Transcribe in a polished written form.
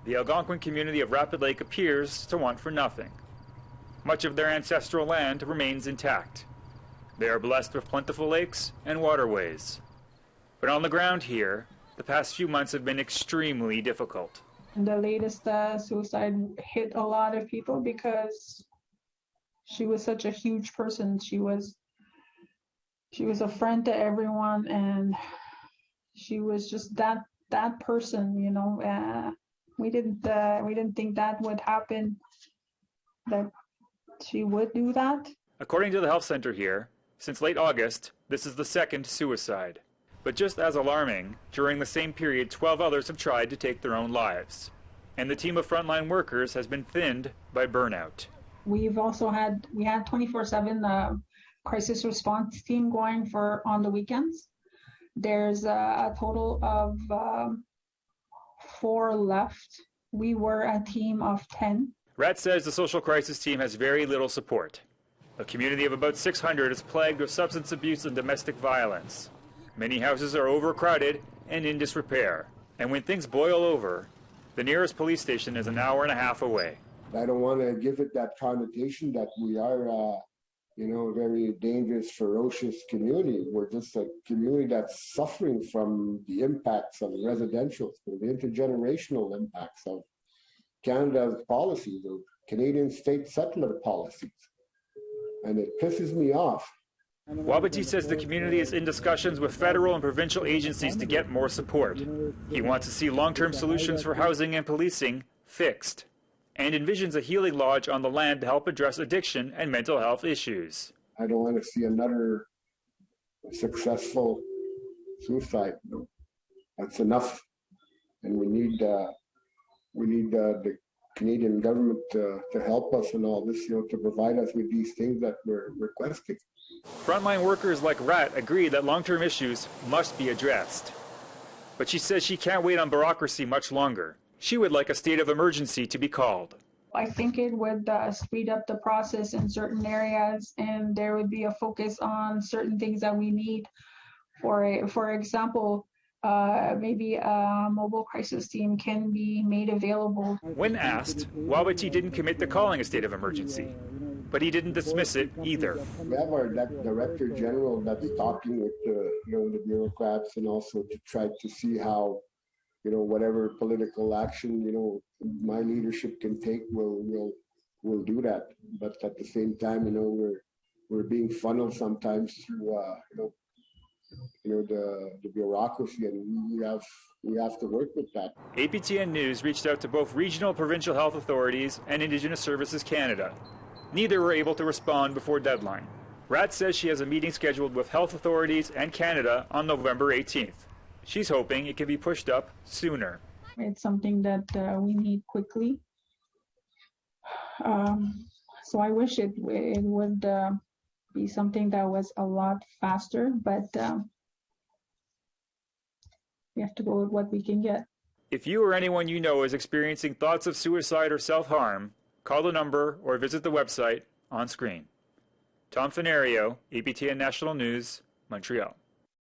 the Algonquin community of Rapid Lake appears to want for nothing. Much of their ancestral land remains intact. They are blessed with plentiful lakes and waterways. But on the ground here, the past few months have been extremely difficult. The latest suicide hit a lot of people because she was such a huge person. She was a friend to everyone, and she was just that person, you know. We didn't think that would happen, that she would do that. According to the health center here, since late August, this is the second suicide. But just as alarming, during the same period, 12 others have tried to take their own lives. And the team of frontline workers has been thinned by burnout. We had 24/7 crisis response team going on the weekends. There's a total of 4 left. We were a team of 10. Rat says the social crisis team has very little support. A community of about 600 is plagued with substance abuse and domestic violence. Many houses are overcrowded and in disrepair. And when things boil over, the nearest police station is an hour and a half away. I don't want to give it that connotation that we are, a very dangerous, ferocious community. We're just a community that's suffering from the impacts of residential, the intergenerational impacts of Canada's policies, of Canadian state settler policies. And it pisses me off. Wabati says the community is in discussions with federal and provincial agencies to get more support. He wants to see long-term solutions for housing and policing fixed, and envisions a healing lodge on the land to help address addiction and mental health issues. I don't want to see another successful suicide. No. That's enough. And we need the Canadian government to help us in all this, to provide us with these things that we're requesting. Frontline workers like Rat agree that long-term issues must be addressed. But she says she can't wait on bureaucracy much longer. She would like a state of emergency to be called. I think it would speed up the process in certain areas, and there would be a focus on certain things that we need. For example, maybe a mobile crisis team can be made available. When asked, Wabati didn't commit to calling a state of emergency, but he didn't dismiss it either. We have our Director General that's talking with the bureaucrats, and also to try to see how, whatever political action, my leadership can take, we'll do that. But at the same time, we're being funneled sometimes through, the bureaucracy, and we have to work with that. APTN News reached out to both regional and provincial health authorities and Indigenous Services Canada. Neither were able to respond before deadline. Rat says she has a meeting scheduled with health authorities and Canada on November 18th. She's hoping it can be pushed up sooner. It's something that we need quickly. So I wish it would be something that was a lot faster, but we have to go with what we can get. If you or anyone you know is experiencing thoughts of suicide or self-harm, call the number or visit the website on screen. Tom Fenario, APTN National News, Montreal.